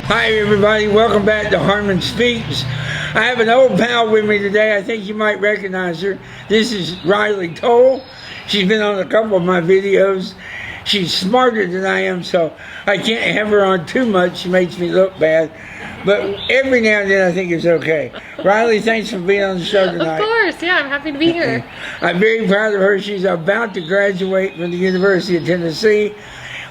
Hi everybody, welcome back to Harmon Speaks. I have an old pal with me today. I think you might recognize her. This is Riley Toll. She's been on a couple of my videos. She's smarter than I am, so I can't have her on too much. She makes me look bad. But every now and then I think it's okay. Riley, thanks for being on the show tonight. Of course, yeah, I'm happy to be here. I'm very proud of her. She's about to graduate from the University of Tennessee,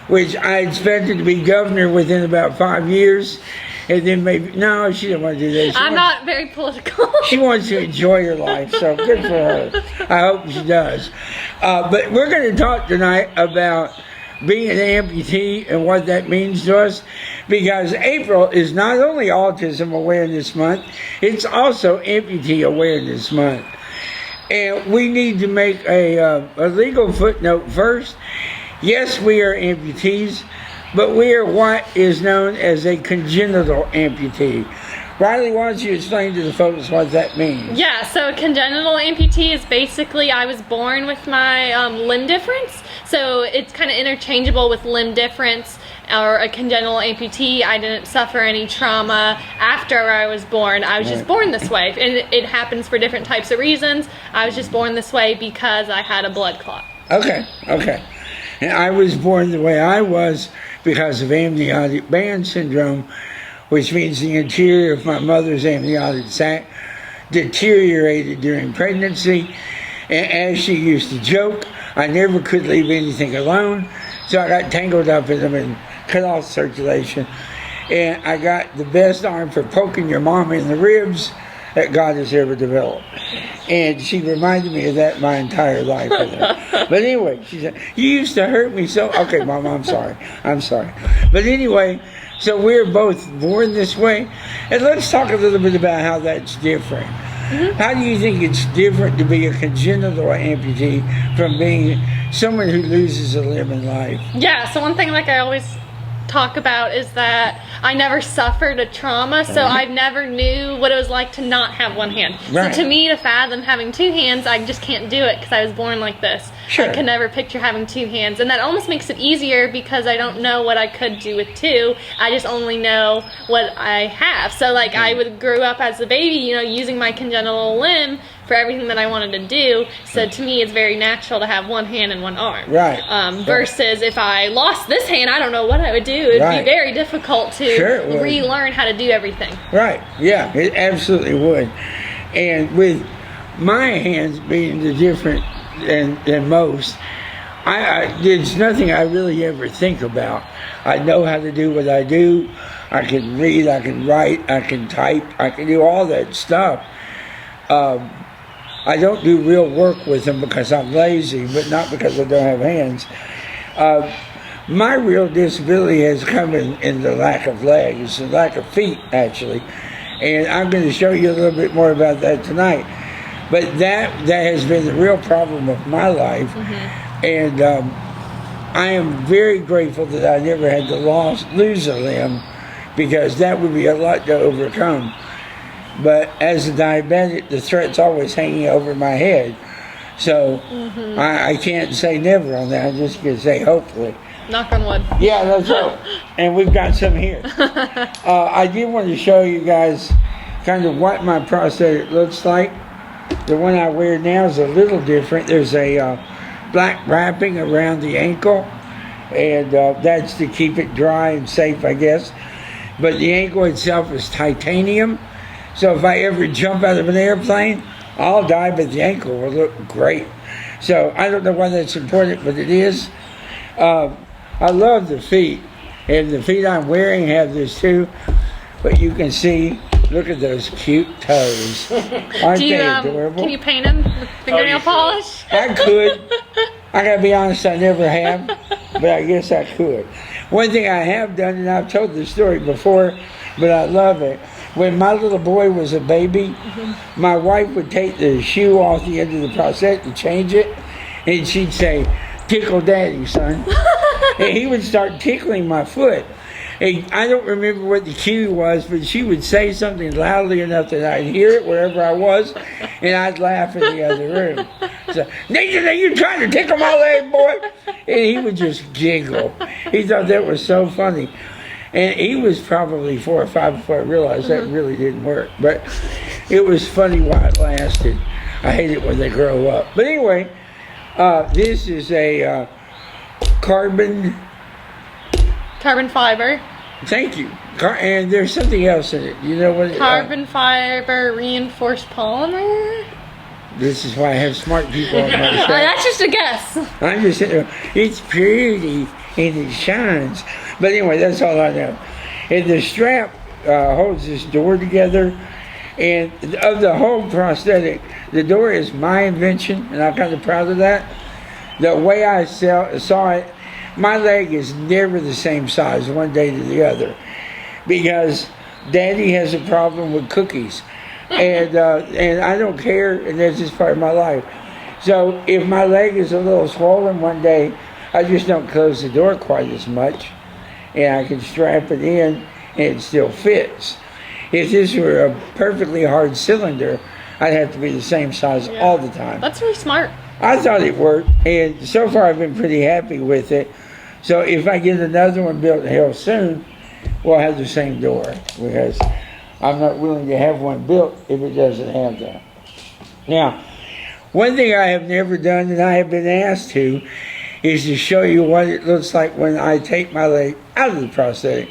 which I expected to be governor within about 5 years. And then maybe, no, she didn't want to do that. I'm not very political. She wants to enjoy her life, so good for her. I hope she does. But we're going to talk tonight about being an amputee and what that means to us, because April is not only Autism Awareness Month, it's also Amputee Awareness Month. And we need to make a legal footnote first. Yes, we are amputees, but we are what is known as a congenital amputee. Riley, why don't you explain to the folks what that means? Yeah, so a congenital amputee is basically I was born with my limb difference. So it's kind of interchangeable with limb difference or a congenital amputee. I didn't suffer any trauma after I was born. I was just born this way. And it happens for different types of reasons. I was just born this way because I had a blood clot. Okay. And I was born the way I was because of amniotic band syndrome, which means the interior of my mother's amniotic sac deteriorated during pregnancy. And as she used to joke, I never could leave anything alone, so I got tangled up in them and cut off circulation. And I got the best arm for poking your mom in the ribs that God has ever developed. And she reminded me of that my entire life. But anyway, she said, you used to hurt me so... Okay, Mom, I'm sorry. But anyway, so we're both born this way. And let's talk a little bit about how that's different. How do you think it's different to be a congenital amputee from being someone who loses a limb in life? Yeah, so one thing like I always talk about is that I never suffered a trauma, so I never knew what it was like to not have one hand. Right. So to me, to fathom having two hands, I just can't do it because I was born like this. Sure. I could never picture having two hands, and that almost makes it easier because I don't know what I could do with two. I just only know what I have. So like I would grow up as a baby, you know, using my congenital limb for everything that I wanted to do. So to me, it's very natural to have one hand and one arm. Right. Versus if I lost this hand, I don't know what I would do. It'd be very difficult to relearn how to do everything. Right. Yeah, it absolutely would. And with my hands being the different than most, there's nothing I really ever think about. I know how to do what I do. I can read, I can write, I can type, I can do all that stuff. I don't do real work with them because I'm lazy, but not because I don't have hands. My real disability has come in the lack of legs, the lack of feet, actually. And I'm going to show you a little bit more about that tonight. But that has been the real problem of my life. And I am very grateful that I never had to lose a limb, because that would be a lot to overcome. But as a diabetic, the threat's always hanging over my head. So I can't say never on that. I'm just going to say hopefully. Knock on wood. Yeah, that's right. And we've got some here. I did want to show you guys kind of what my prosthetic looks like. The one I wear now is a little different. There's a black wrapping around the ankle, and that's to keep it dry and safe, I guess. But the ankle itself is titanium. So if I ever jump out of an airplane, I'll die, but the ankle will look great. So I don't know why that's important, but it is. I love the feet, and the feet I'm wearing have this too. But you can see, look at those cute toes. Aren't they adorable? Can you paint them with fingernail polish? I could. I gotta be honest, I never have, but I guess I could. One thing I have done, and I've told this story before, but I love it. When my little boy was a baby, my wife would take the shoe off the end of the prosthetic to change it, and she'd say, "Tickle daddy, son." And he would start tickling my foot. And I don't remember what the cue was, but she would say something loudly enough that I'd hear it wherever I was, and I'd laugh in the other room. So, "Nathan, are you trying to tickle my leg, boy?" And he would just giggle. He thought that was so funny. And he was probably 4 or 5 before I realized that really didn't work. But it was funny while it lasted. I hate it when they grow up. But anyway, this is a carbon fiber. Thank you. And there's something else in it. You know what? Carbon fiber reinforced polymer. This is why I have smart people on my show. That's just a guess. I'm just saying, it's pretty and it shines. But anyway, that's all I know. And the strap holds this door together. And of the whole prosthetic, the door is my invention, and I'm kind of proud of that. The way I saw it, my leg is never the same size one day to the other, because Daddy has a problem with cookies, and I don't care, and that's just part of my life. So if my leg is a little swollen one day, I just don't close the door quite as much, and I can strap it in, and it still fits. If this were a perfectly hard cylinder, I'd have to be the same size all the time. That's really smart. I thought it worked, and so far I've been pretty happy with it. So if I get another one built real soon, we'll have the same door, because I'm not willing to have one built if it doesn't have that. Now, one thing I have never done, and I have been asked to, is to show you what it looks like when I take my leg out of the prosthetic.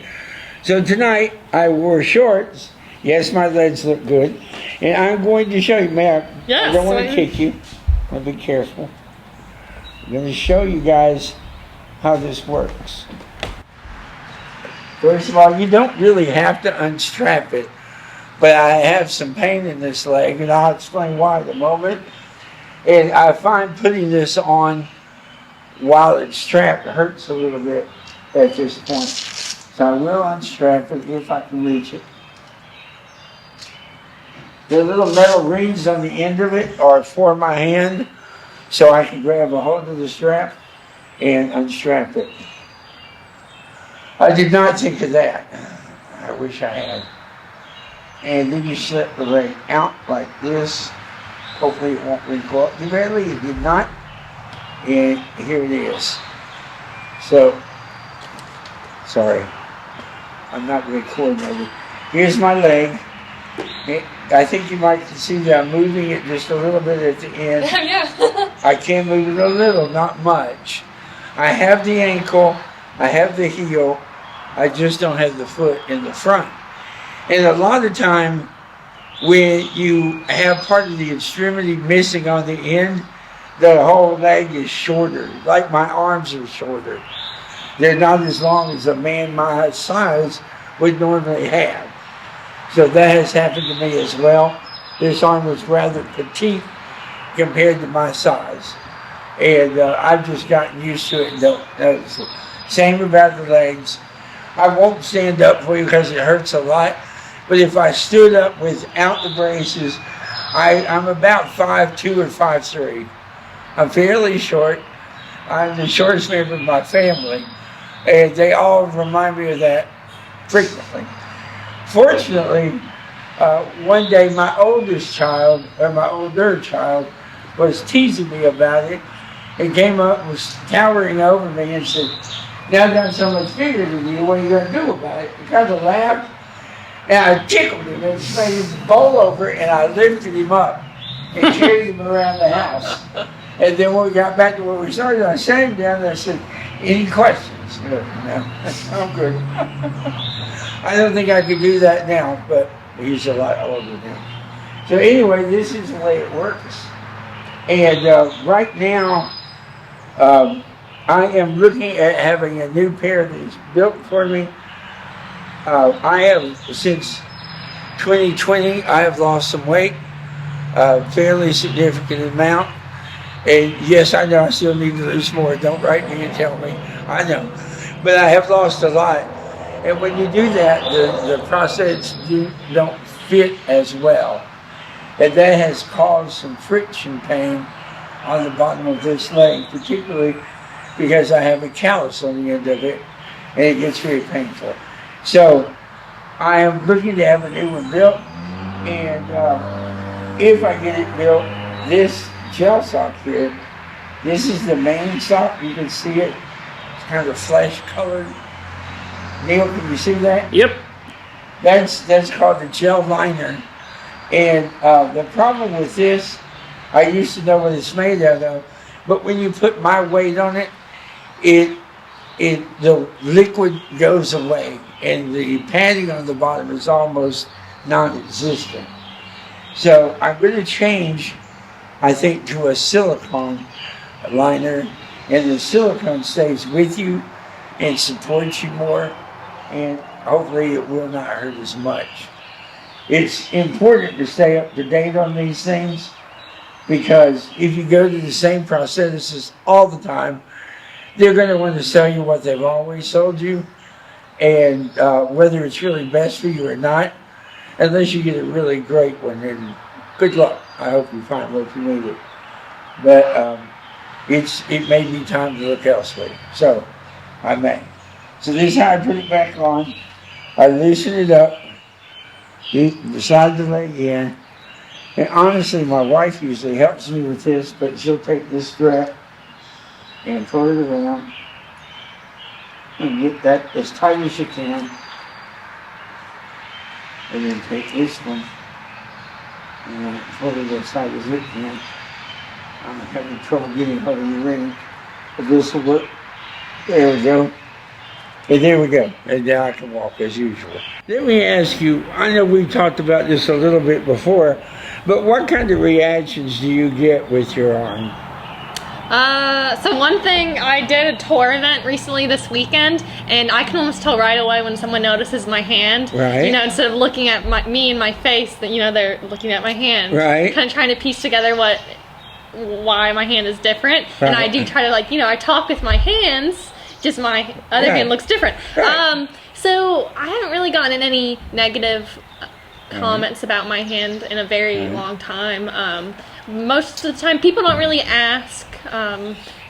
So tonight, I wore shorts. Yes, my legs look good. And I'm going to show you, I don't want to kick you. I'll be careful. I'm going to show you guys how this works. First of all, you don't really have to unstrap it, but I have some pain in this leg, and I'll explain why in a moment. And I find putting this on while it's strapped hurts a little bit at this point. So I will unstrap it if I can reach it. The little metal rings on the end of it are for my hand, so I can grab a hold of the strap and unstrap it. I did not think of that. I wish I had. And then you slip the leg out like this. Hopefully it won't wrinkle up too badly. It did not. And here it is. So, sorry. I'm not very coordinated. Here's my leg. I think you might see that I'm moving it just a little bit at the end. Yeah. I can move it a little, not much. I have the ankle, I have the heel, I just don't have the foot in the front. And a lot of time when you have part of the extremity missing on the end, the whole leg is shorter, like my arms are shorter. They're not as long as a man my size would normally have. So that has happened to me as well. This arm was rather petite compared to my size. And I've just gotten used to it and don't notice it. Same about the legs. I won't stand up for you because it hurts a lot. But if I stood up without the braces, I'm about 5'2" or 5'3". I'm fairly short. I'm the shortest member of my family. And they all remind me of that frequently. Fortunately, one day my older child was teasing me about it and came up and was towering over me and said, "Now I've got so much bigger than you, what are you going to do about it?" He kind of laughed, and I tickled him and made him bowl over, and I lifted him up and carried him around the house. And then when we got back to where we started, I sat him down and I said, "Any questions?" No, I'm good. I don't think I could do that now, but he's a lot older now. So anyway, this is the way it works. And right now, I am looking at having a new pair that's built for me. I have, since 2020, I have lost some weight, a fairly significant amount. And yes, I know I still need to lose more. Don't write me and tell me. I know. But I have lost a lot. And when you do that, the prosthetics don't fit as well. And that has caused some friction pain on the bottom of this leg, particularly because I have a callus on the end of it, and it gets very painful. So I am looking to have a new one built, and if I get it built, this gel sock here, this is the main sock. You can see it. It's kind of flesh colored. Neil, can you see that? Yep. That's called the gel liner. And the problem with this, I used to know what it's made out of, but when you put my weight on it, the liquid goes away, and the padding on the bottom is almost non-existent. So I'm going to change, I think, to a silicone liner, and the silicone stays with you and supports you more, and hopefully it will not hurt as much. It's important to stay up to date on these things, because if you go to the same prosthetist all the time, they're going to want to sell you what they've always sold you, and whether it's really best for you or not, unless you get a really great one. And good luck. I hope you find what you needed. But it may be time to look elsewhere. So I may. So this is how I put it back on. I loosen it up, beside the leg in. And honestly, my wife usually helps me with this, but she'll take this strap and pull it around and get that as tight as you can. And then take this one and pull it as tight as it can. I'm having trouble getting hold of the ring, but this will work. There we go. And there we go. And now I can walk as usual. Let me ask you, I know we've talked about this a little bit before, but what kind of reactions do you get with your arm? So one thing, I did a tour event recently this weekend, and I can almost tell right away when someone notices my hand. Right. You know, instead of looking at me and my face, that, you know, they're looking at my hand. Right. Kind of trying to piece together why my hand is different. Right. And I do try to, like, you know, I talk with my hands, just my other hand looks different. Right. So I haven't really gotten any negative comments about my hand in a very long time. Most of the time people don't really ask.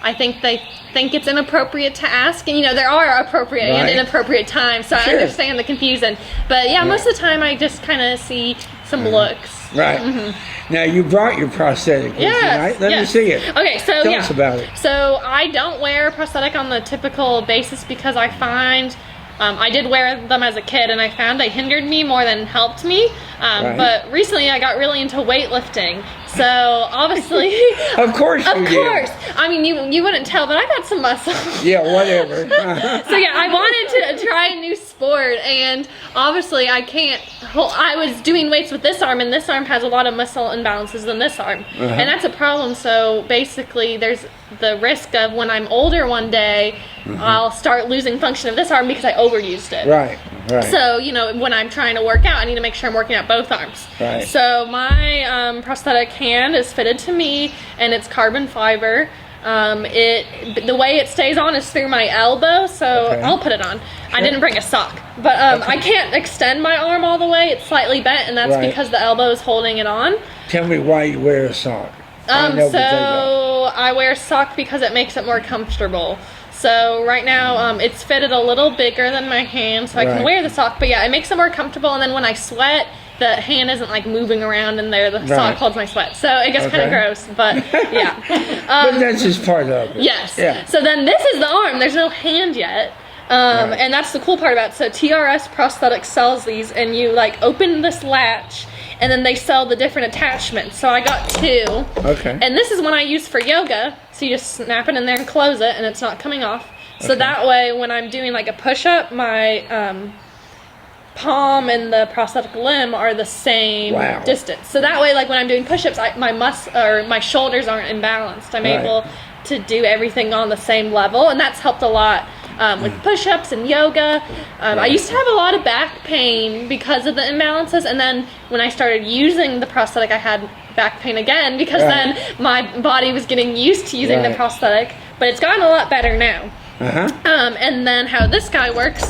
I think they think it's inappropriate to ask, and you know, there are appropriate and inappropriate times, so I understand the confusion. But yeah, most of the time I just kind of see some looks. Right. Now you brought your prosthetic with you, right? Let me see it. Okay, so Tell us about it. So I don't wear a prosthetic on the typical basis because I find I did wear them as a kid, and I found they hindered me more than helped me. But recently I got really into weightlifting. So obviously, of course you did. Of course. I mean, you wouldn't tell, but I got some muscle. Yeah, whatever. So yeah, I wanted to try a new sport, and obviously I can't. I was doing weights with this arm, and this arm has a lot of muscle imbalances than this arm, and that's a problem. So basically, there's the risk of when I'm older one day, I'll start losing function of this arm because I overused it. Right. Right. So, you know, when I'm trying to work out, I need to make sure I'm working out both arms. Right. So my prosthetic hand is fitted to me, and it's carbon fiber. The way it stays on is through my elbow, so I'll put it on. Sure. I didn't bring a sock, but I can't extend my arm all the way. It's slightly bent, and that's because the elbow is holding it on. Tell me why you wear a sock. I wear a sock because it makes it more comfortable. So right now, it's fitted a little bigger than my hand, so I can wear the sock. But yeah, it makes it more comfortable. And then when I sweat, the hand isn't like moving around in there. The sock holds my sweat. So it gets kind of gross, but yeah. But that's just part of it. Yes. Yeah. So then this is the arm. There's no hand yet. And that's the cool part about it. So TRS Prosthetics sells these, and you like open this latch, and then they sell the different attachments. So I got 2. Okay. And this is one I use for yoga. So you just snap it in there and close it, and it's not coming off. So that way, when I'm doing like a push-up, my palm and the prosthetic limb are the same distance. So that way, like when I'm doing push-ups, my shoulders aren't imbalanced. I'm able to do everything on the same level, and that's helped a lot. With push-ups and yoga. I used to have a lot of back pain because of the imbalances, and then when I started using the prosthetic, I had back pain again because then my body was getting used to using the prosthetic, but it's gotten a lot better now. And then how this guy works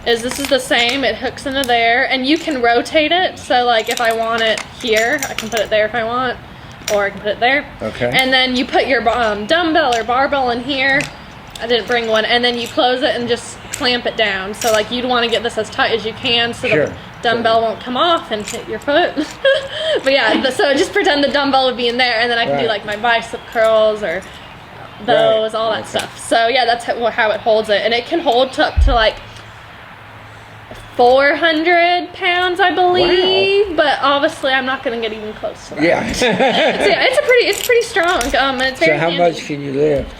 is this is the same. It hooks into there, and you can rotate it. So like if I want it here, I can put it there if I want, or I can put it there. And then you put your dumbbell or barbell in here. I didn't bring one, and then you close it and just clamp it down. So like you'd want to get this as tight as you can so the dumbbell won't come off and hit your foot. But yeah, so just pretend the dumbbell would be in there, and then I can do like my bicep curls or those, all that stuff. So yeah, that's how it holds it, and it can hold up to like 400 pounds, I believe, but obviously I'm not going to get even close to that. Yeah. So yeah, it's pretty strong. It's very So how handy. much can you lift?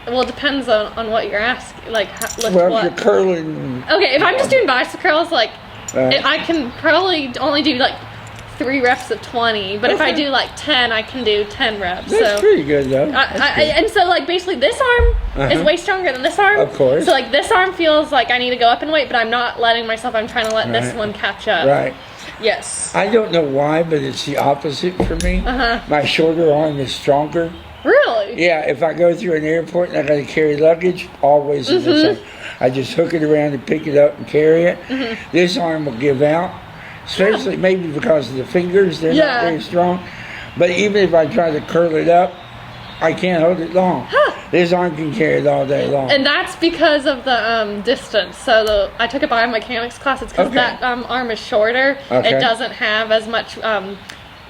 Well, it depends on what you're asking. Like, lift Well, what? if you're curling. Okay, if I'm just doing bicep curls, like, I can probably only do like 3 reps of 20, but if I do like 10, I can do 10 reps. That's pretty good, though. And so, like, basically this arm is way stronger than this arm. Of course. So, like, this arm feels like I need to go up in weight, but I'm not letting myself, I'm trying to let this one catch up. Right. Yes. I don't know why, but it's the opposite for me. My shorter arm is stronger. Really? Yeah, if I go through an airport and I got to carry luggage, always in this arm. I just hook it around and pick it up and carry it. This arm will give out. Especially maybe because of the fingers, they're not very strong. But even if I try to curl it up, I can't hold it long. This arm can carry it all day long. And that's because of the distance. So I took a biomechanics class. It's because that arm is shorter. It doesn't have as much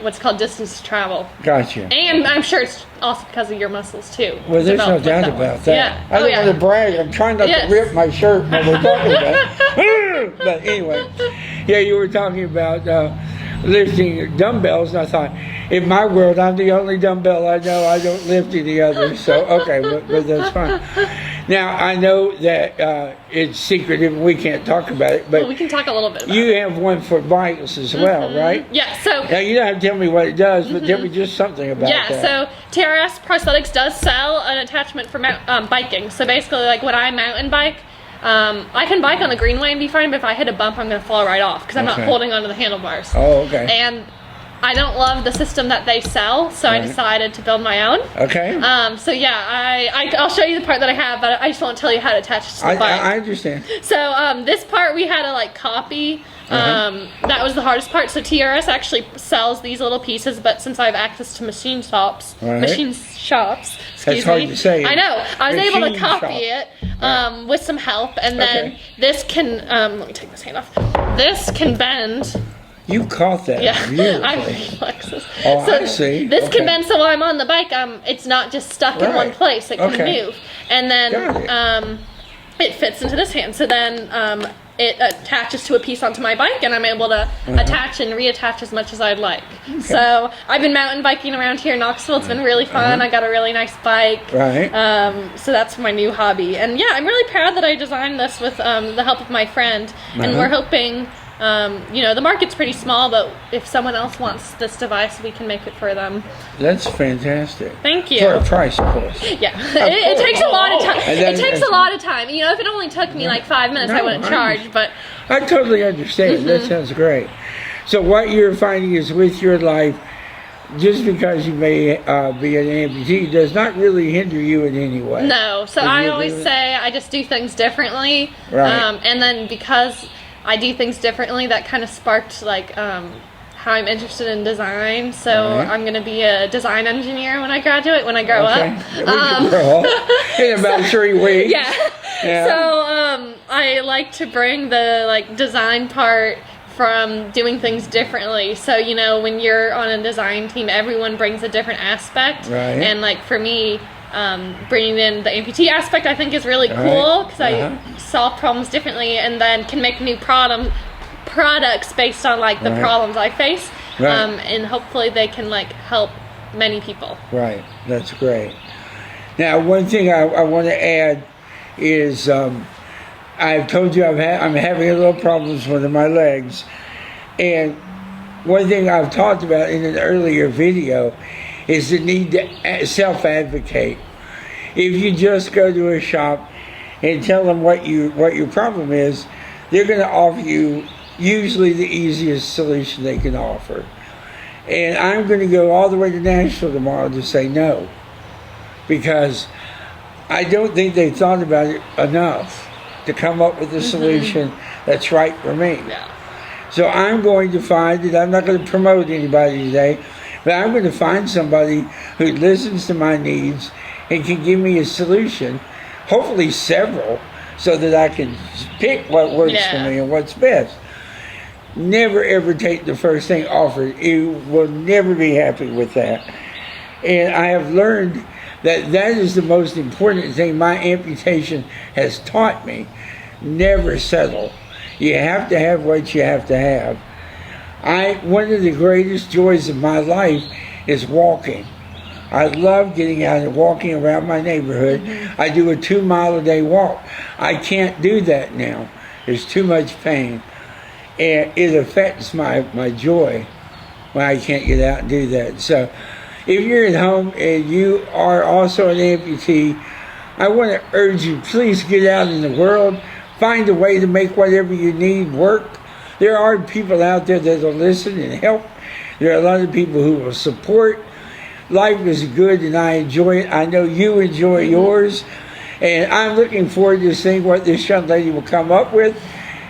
what's called distance to travel. Gotcha. And I'm sure it's also because of your muscles too. Well, there's no doubt about that. Yeah. I don't want to brag. I'm trying not to rip my shirt when we're talking about it. But anyway, yeah, you were talking about lifting dumbbells, and I thought, in my world, I'm the only dumbbell I know. I don't lift any others. So, okay, but that's fine. Now, I know that it's secretive and we can't talk about it, but we can talk a little bit about you it. have one for bikes as well, right? Yeah, so... Now, you don't have to tell me what it does, but tell me just something about that. Yeah, so TRS Prosthetics does sell an attachment for biking. So basically, like when I mountain bike, I can bike on the greenway and be fine, but if I hit a bump, I'm going to fall right off because I'm not holding onto the handlebars. Oh, okay. And I don't love the system that they sell, so I decided to build my own. Okay. So yeah, I'll show you the part that I have, but I just won't tell you how to attach it to the bike. I understand. So this part we had to like copy. That was the hardest part. So TRS actually sells these little pieces, but since I have access to machine shops, That's hard to say. I know. I was able to copy it with some help, and then this can. Let me take this hand off. This can bend. You caught that beautifully. I have reflexes. Oh, so I see. This can bend, so while I'm on the bike, it's not just stuck in one place. It can move, and then it fits into this hand. So then it attaches to a piece onto my bike, and I'm able to attach and reattach as much as I'd like. So I've been mountain biking around here in Knoxville. It's been really fun. I got a really nice bike. Right. So that's my new hobby. And yeah, I'm really proud that I designed this with the help of my friend. And we're hoping, you know, the market's pretty small, but if someone else wants this device, we can make it for them. That's fantastic. Thank you. For a price, of course. Yeah, it takes a lot of time. It takes a lot of time. You know, if it only took me like 5 minutes, I wouldn't charge. But I totally understand. That sounds great. So what you're finding is with your life, just because you may be an amputee does not really hinder you in any way. No. So I always say I just do things differently. Right. And then because I do things differently, that kind of sparked like how I'm interested in design. So I'm going to be a design engineer when I graduate, when I grow up. In about 3 weeks. Yeah. So I like to bring the like design part from doing things differently. So, you know, when you're on a design team, everyone brings a different aspect. Right. And like for me, bringing in the amputee aspect I think is really cool because I solve problems differently and then can make new products based on like the problems I face. And hopefully they can like help many people. Right. That's great. Now, one thing I want to add is I've told you I'm having a little problems with my legs, and one thing I've talked about in an earlier video is the need to self-advocate. If you just go to a shop and tell them what your problem is, they're going to offer you usually the easiest solution they can offer. And I'm going to go all the way to Nashville tomorrow to say no, because I don't think they thought about it enough to come up with a solution that's right for me. Yeah. So I'm going to find it. I'm not going to promote anybody today, but I'm going to find somebody who listens to my needs and can give me a solution, hopefully several, so that I can pick what works for me and what's best. Never ever take the first thing offered. You will never be happy with that. And I have learned that is the most important thing my amputation has taught me. Never settle. You have to have what you have to have. One of the greatest joys of my life is walking. I love getting out and walking around my neighborhood. I do a 2-mile-a-day walk. I can't do that now. There's too much pain. And it affects my joy when I can't get out and do that. So if you're at home and you are also an amputee, I want to urge you, please get out in the world. Find a way to make whatever you need work. There are people out there that will listen and help. There are a lot of people who will support. Life is good and I enjoy it. I know you enjoy yours. And I'm looking forward to seeing what this young lady will come up with.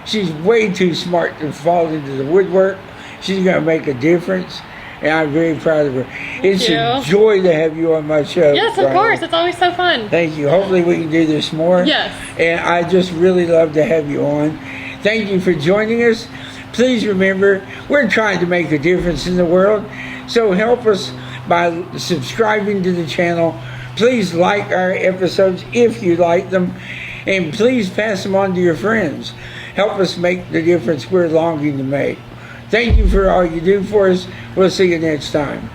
She's way too smart to fall into the woodwork. She's going to make a difference. And I'm very proud of her. It's a joy to have you on my show. Yes, of course. It's always so fun. Thank you. Hopefully we can do this more. Yes. And I just really love to have you on. Thank you for joining us. Please remember, we're trying to make a difference in the world. So help us by subscribing to the channel. Please like our episodes if you like them. And please pass them on to your friends. Help us make the difference we're longing to make. Thank you for all you do for us. We'll see you next time.